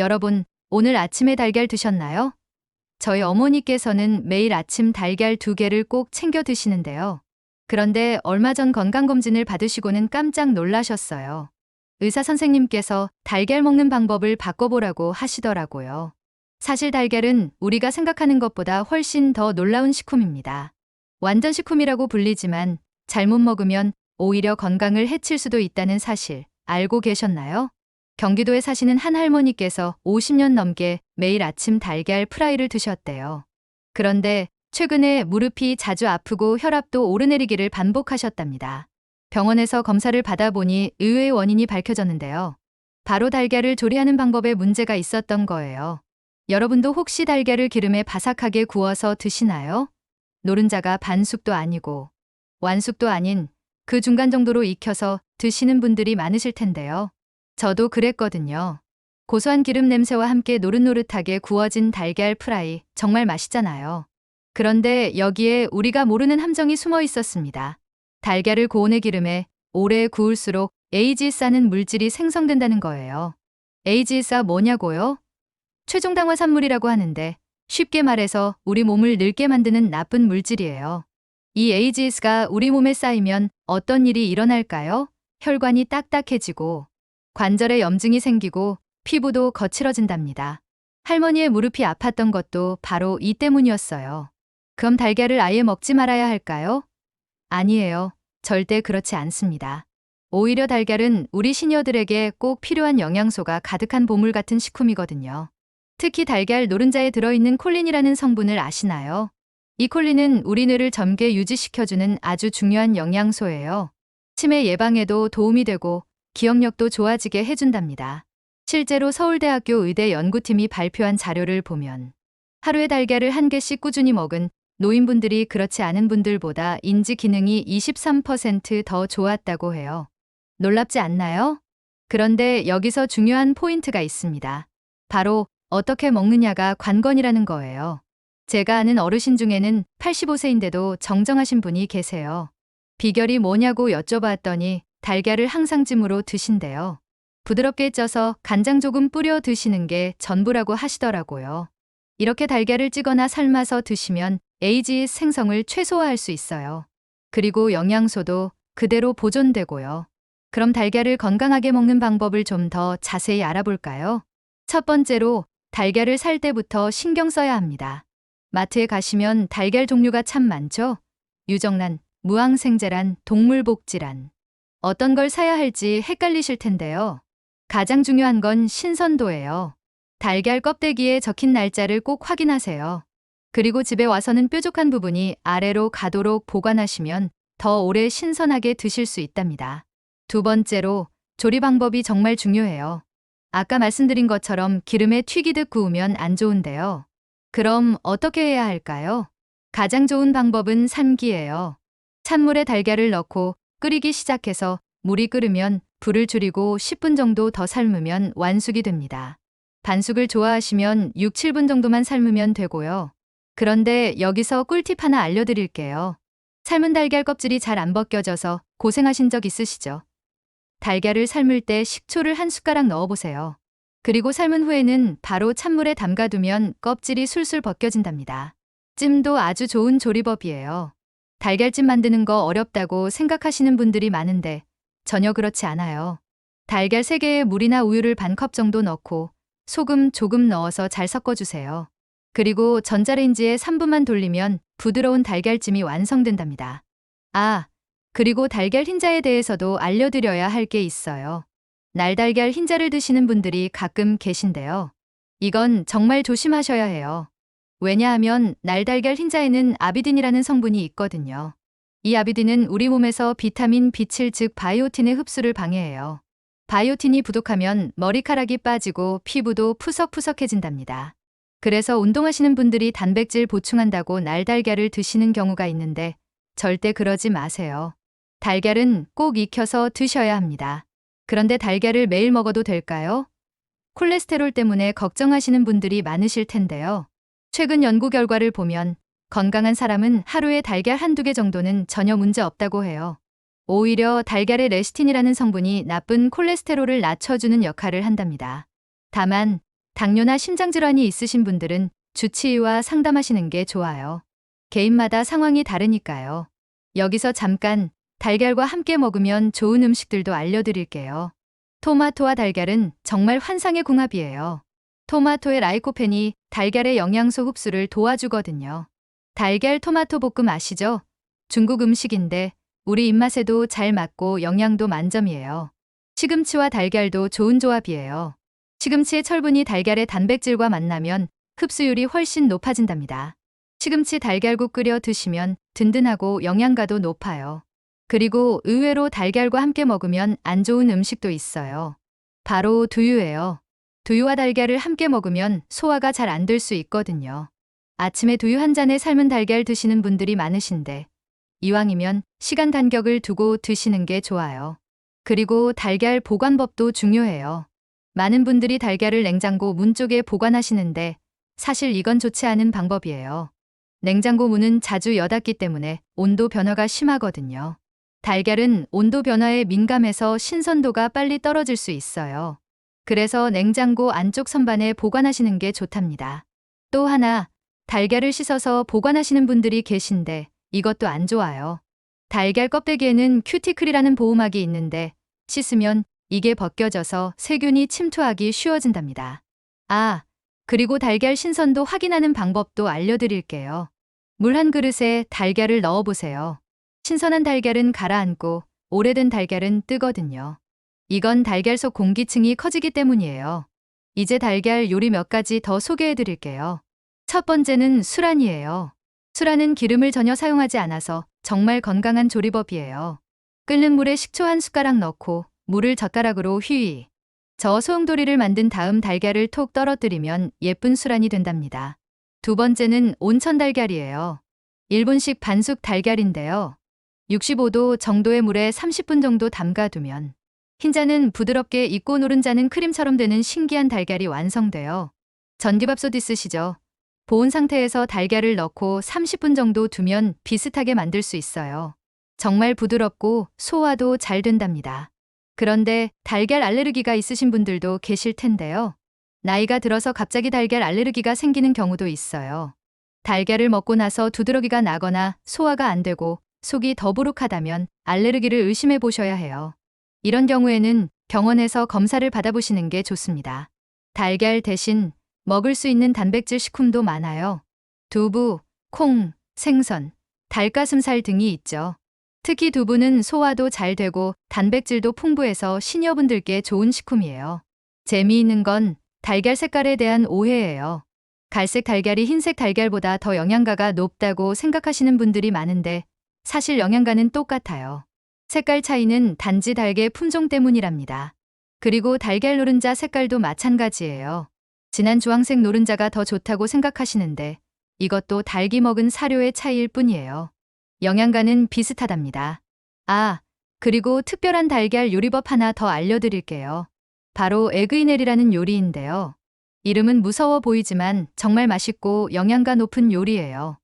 여러분, 오늘 아침에 달걀 드셨나요? 저희 어머니께서는 매일 아침 달걀 2개를 꼭 챙겨 드시는데요. 그런데 얼마 전 건강검진을 받으시고는 깜짝 놀라셨어요. 의사 선생님께서 달걀 먹는 방법을 바꿔보라고 하시더라고요. 사실 달걀은 우리가 생각하는 것보다 훨씬 더 놀라운 식품입니다. 완전 식품이라고 불리지만 잘못 먹으면 오히려 건강을 해칠 수도 있다는 사실 알고 계셨나요? 경기도에 사시는 한 할머니께서 50년 넘게 매일 아침 달걀 프라이를 드셨대요. 그런데 최근에 무릎이 자주 아프고 혈압도 오르내리기를 반복하셨답니다. 병원에서 검사를 받아보니 의외의 원인이 밝혀졌는데요. 바로 달걀을 조리하는 방법에 문제가 있었던 거예요. 여러분도 혹시 달걀을 기름에 바삭하게 구워서 드시나요? 노른자가 반숙도 아니고 완숙도 아닌 그 중간 정도로 익혀서 드시는 분들이 많으실 텐데요. 저도 그랬거든요. 고소한 기름 냄새와 함께 노릇노릇하게 구워진 달걀 프라이 정말 맛있잖아요. 그런데 여기에 우리가 모르는 함정이 숨어 있었습니다. 달걀을 고온의 기름에 오래 구울수록 AGS라는 물질이 생성된다는 거예요. AGS가 뭐냐고요? 최종 당화산물이라고 하는데 쉽게 말해서 우리 몸을 늙게 만드는 나쁜 물질이에요. 이 AGS가 우리 몸에 쌓이면 어떤 일이 일어날까요? 혈관이 딱딱해지고 관절에 염증이 생기고 피부도 거칠어진답니다. 할머니의 무릎이 아팠던 것도 바로 이 때문이었어요. 그럼 달걀을 아예 먹지 말아야 할까요? 아니에요. 절대 그렇지 않습니다. 오히려 달걀은 우리 시니어들에게 꼭 필요한 영양소가 가득한 보물 같은 식품이거든요. 특히 달걀 노른자에 들어있는 콜린이라는 성분을 아시나요? 이 콜린은 우리 뇌를 젊게 유지시켜주는 아주 중요한 영양소예요. 치매 예방에도 도움이 되고 기억력도 좋아지게 해준답니다. 실제로 서울대학교 의대 연구팀이 발표한 자료를 보면 하루에 달걀을 1개씩 꾸준히 먹은 노인분들이 그렇지 않은 분들보다 인지 기능이 23% 더 좋았다고 해요. 놀랍지 않나요? 그런데 여기서 중요한 포인트가 있습니다. 바로 어떻게 먹느냐가 관건이라는 거예요. 제가 아는 어르신 중에는 85세인데도 정정하신 분이 계세요. 비결이 뭐냐고 여쭤봤더니 달걀을 항상 찜으로 드신대요. 부드럽게 쪄서 간장 조금 뿌려 드시는 게 전부라고 하시더라고요. 이렇게 달걀을 찌거나 삶아서 드시면 AGS 생성을 최소화할 수 있어요. 그리고 영양소도 그대로 보존되고요. 그럼 달걀을 건강하게 먹는 방법을 좀 더 자세히 알아볼까요? 첫 번째로 달걀을 살 때부터 신경 써야 합니다. 마트에 가시면 달걀 종류가 참 많죠? 유정란, 무항생제란, 동물복지란. 어떤 걸 사야 할지 헷갈리실 텐데요. 가장 중요한 건 신선도예요. 달걀 껍데기에 적힌 날짜를 꼭 확인하세요. 그리고 집에 와서는 뾰족한 부분이 아래로 가도록 보관하시면 더 오래 신선하게 드실 수 있답니다. 두 번째로 조리 방법이 정말 중요해요. 아까 말씀드린 것처럼 기름에 튀기듯 구우면 안 좋은데요. 그럼 어떻게 해야 할까요? 가장 좋은 방법은 삶기예요. 찬물에 달걀을 넣고 끓이기 시작해서 물이 끓으면 불을 줄이고 10분 정도 더 삶으면 완숙이 됩니다. 반숙을 좋아하시면 6, 7분 정도만 삶으면 되고요. 그런데 여기서 꿀팁 하나 알려드릴게요. 삶은 달걀 껍질이 잘 안 벗겨져서 고생하신 적 있으시죠? 달걀을 삶을 때 식초를 한 숟가락 넣어보세요. 그리고 삶은 후에는 바로 찬물에 담가두면 껍질이 술술 벗겨진답니다. 찜도 아주 좋은 조리법이에요. 달걀찜 만드는 거 어렵다고 생각하시는 분들이 많은데 전혀 그렇지 않아요. 달걀 3개에 물이나 우유를 반 컵 정도 넣고 소금 조금 넣어서 잘 섞어주세요. 그리고 전자레인지에 3분만 돌리면 부드러운 달걀찜이 완성된답니다. 아, 그리고 달걀 흰자에 대해서도 알려드려야 할 게 있어요. 날달걀 흰자를 드시는 분들이 가끔 계신데요. 이건 정말 조심하셔야 해요. 왜냐하면 날달걀 흰자에는 아비딘이라는 성분이 있거든요. 이 아비딘은 우리 몸에서 비타민 B7 즉 바이오틴의 흡수를 방해해요. 바이오틴이 부족하면 머리카락이 빠지고 피부도 푸석푸석해진답니다. 그래서 운동하시는 분들이 단백질 보충한다고 날달걀을 드시는 경우가 있는데 절대 그러지 마세요. 달걀은 꼭 익혀서 드셔야 합니다. 그런데 달걀을 매일 먹어도 될까요? 콜레스테롤 때문에 걱정하시는 분들이 많으실 텐데요. 최근 연구 결과를 보면 건강한 사람은 하루에 달걀 1~2개 정도는 전혀 문제 없다고 해요. 오히려 달걀의 레시틴이라는 성분이 나쁜 콜레스테롤을 낮춰주는 역할을 한답니다. 다만 당뇨나 심장질환이 있으신 분들은 주치의와 상담하시는 게 좋아요. 개인마다 상황이 다르니까요. 여기서 잠깐 달걀과 함께 먹으면 좋은 음식들도 알려드릴게요. 토마토와 달걀은 정말 환상의 궁합이에요. 토마토의 라이코펜이 달걀의 영양소 흡수를 도와주거든요. 달걀 토마토 볶음 아시죠? 중국 음식인데 우리 입맛에도 잘 맞고 영양도 만점이에요. 시금치와 달걀도 좋은 조합이에요. 시금치의 철분이 달걀의 단백질과 만나면 흡수율이 훨씬 높아진답니다. 시금치 달걀국 끓여 드시면 든든하고 영양가도 높아요. 그리고 의외로 달걀과 함께 먹으면 안 좋은 음식도 있어요. 바로 두유예요. 두유와 달걀을 함께 먹으면 소화가 잘 안 될 수 있거든요. 아침에 두유 한 잔에 삶은 달걀 드시는 분들이 많으신데 이왕이면 시간 간격을 두고 드시는 게 좋아요. 그리고 달걀 보관법도 중요해요. 많은 분들이 달걀을 냉장고 문 쪽에 보관하시는데 사실 이건 좋지 않은 방법이에요. 냉장고 문은 자주 여닫기 때문에 온도 변화가 심하거든요. 달걀은 온도 변화에 민감해서 신선도가 빨리 떨어질 수 있어요. 그래서 냉장고 안쪽 선반에 보관하시는 게 좋답니다. 또 하나, 달걀을 씻어서 보관하시는 분들이 계신데 이것도 안 좋아요. 달걀 껍데기에는 큐티클이라는 보호막이 있는데 씻으면 이게 벗겨져서 세균이 침투하기 쉬워진답니다. 그리고 달걀 신선도 확인하는 방법도 알려드릴게요. 물 한 그릇에 달걀을 넣어보세요. 신선한 달걀은 가라앉고 오래된 달걀은 뜨거든요. 이건 달걀 속 공기층이 커지기 때문이에요. 이제 달걀 요리 몇 가지 더 소개해드릴게요. 첫 번째는 수란이에요. 수란은 기름을 전혀 사용하지 않아서 정말 건강한 조리법이에요. 끓는 물에 식초 한 숟가락 넣고 물을 젓가락으로 휘휘 저어 소용돌이를 만든 다음 달걀을 톡 떨어뜨리면 예쁜 수란이 된답니다. 두 번째는 온천 달걀이에요. 일본식 반숙 달걀인데요. 65도 정도의 물에 30분 정도 담가두면 흰자는 부드럽게 익고 노른자는 크림처럼 되는 신기한 달걀이 완성돼요. 전기밥솥 있으시죠? 보온 상태에서 달걀을 넣고 30분 정도 두면 비슷하게 만들 수 있어요. 정말 부드럽고 소화도 잘 된답니다. 그런데 달걀 알레르기가 있으신 분들도 계실 텐데요. 나이가 들어서 갑자기 달걀 알레르기가 생기는 경우도 있어요. 달걀을 먹고 나서 두드러기가 나거나 소화가 안 되고 속이 더부룩하다면 알레르기를 의심해 보셔야 해요. 이런 경우에는 병원에서 검사를 받아보시는 게 좋습니다. 달걀 대신 먹을 수 있는 단백질 식품도 많아요. 두부, 콩, 생선, 닭가슴살 등이 있죠. 특히 두부는 소화도 잘 되고 단백질도 풍부해서 시니어분들께 좋은 식품이에요. 재미있는 건 달걀 색깔에 대한 오해예요. 갈색 달걀이 흰색 달걀보다 더 영양가가 높다고 생각하시는 분들이 많은데 사실 영양가는 똑같아요. 색깔 차이는 단지 달걀 품종 때문이랍니다. 그리고 달걀 노른자 색깔도 마찬가지예요. 진한 주황색 노른자가 더 좋다고 생각하시는데 이것도 닭이 먹은 사료의 차이일 뿐이에요. 영양가는 비슷하답니다. 그리고 특별한 달걀 요리법 하나 더 알려드릴게요. 바로 에그이넬이라는 요리인데요. 이름은 무서워 보이지만 정말 맛있고 영양가 높은 요리예요.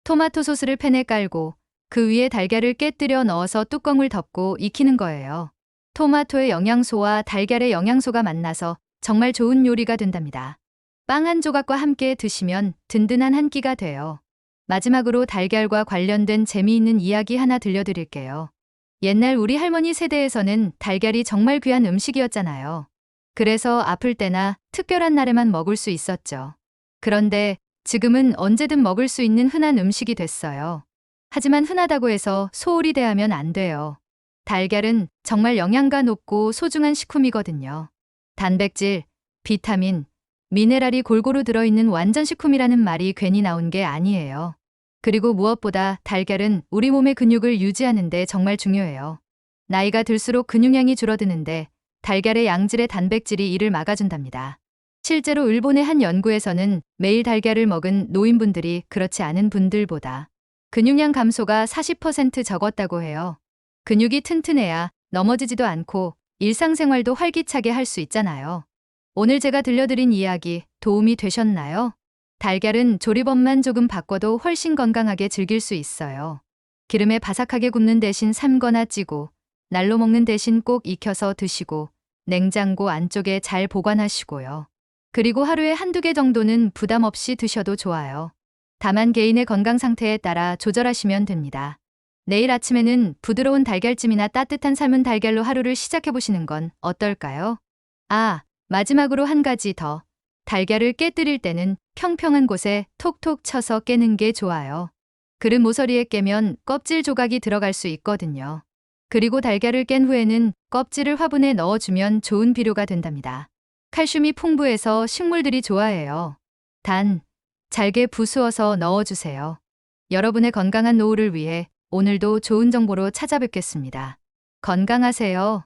토마토 소스를 팬에 깔고 그 위에 달걀을 깨뜨려 넣어서 뚜껑을 덮고 익히는 거예요. 토마토의 영양소와 달걀의 영양소가 만나서 정말 좋은 요리가 된답니다. 빵 한 조각과 함께 드시면 든든한 한 끼가 돼요. 마지막으로 달걀과 관련된 재미있는 이야기 하나 들려드릴게요. 옛날 우리 할머니 세대에서는 달걀이 정말 귀한 음식이었잖아요. 그래서 아플 때나 특별한 날에만 먹을 수 있었죠. 그런데 지금은 언제든 먹을 수 있는 흔한 음식이 됐어요. 하지만 흔하다고 해서 소홀히 대하면 안 돼요. 달걀은 정말 영양가 높고 소중한 식품이거든요. 단백질, 비타민, 미네랄이 골고루 들어있는 완전 식품이라는 말이 괜히 나온 게 아니에요. 그리고 무엇보다 달걀은 우리 몸의 근육을 유지하는 데 정말 중요해요. 나이가 들수록 근육량이 줄어드는데 달걀의 양질의 단백질이 이를 막아준답니다. 실제로 일본의 한 연구에서는 매일 달걀을 먹은 노인분들이 그렇지 않은 분들보다 근육량 감소가 40% 적었다고 해요. 근육이 튼튼해야 넘어지지도 않고 일상생활도 활기차게 할 수 있잖아요. 오늘 제가 들려드린 이야기 도움이 되셨나요? 달걀은 조리법만 조금 바꿔도 훨씬 건강하게 즐길 수 있어요. 기름에 바삭하게 굽는 대신 삶거나 찌고, 날로 먹는 대신 꼭 익혀서 드시고, 냉장고 안쪽에 잘 보관하시고요. 그리고 하루에 한두 개 정도는 부담 없이 드셔도 좋아요. 다만 개인의 건강 상태에 따라 조절하시면 됩니다. 내일 아침에는 부드러운 달걀찜이나 따뜻한 삶은 달걀로 하루를 시작해보시는 건 어떨까요? 아, 마지막으로 한 가지 더. 달걀을 깨뜨릴 때는 평평한 곳에 톡톡 쳐서 깨는 게 좋아요. 그릇 모서리에 깨면 껍질 조각이 들어갈 수 있거든요. 그리고 달걀을 깬 후에는 껍질을 화분에 넣어주면 좋은 비료가 된답니다. 칼슘이 풍부해서 식물들이 좋아해요. 단, 잘게 부수어서 넣어주세요. 여러분의 건강한 노후를 위해 오늘도 좋은 정보로 찾아뵙겠습니다. 건강하세요.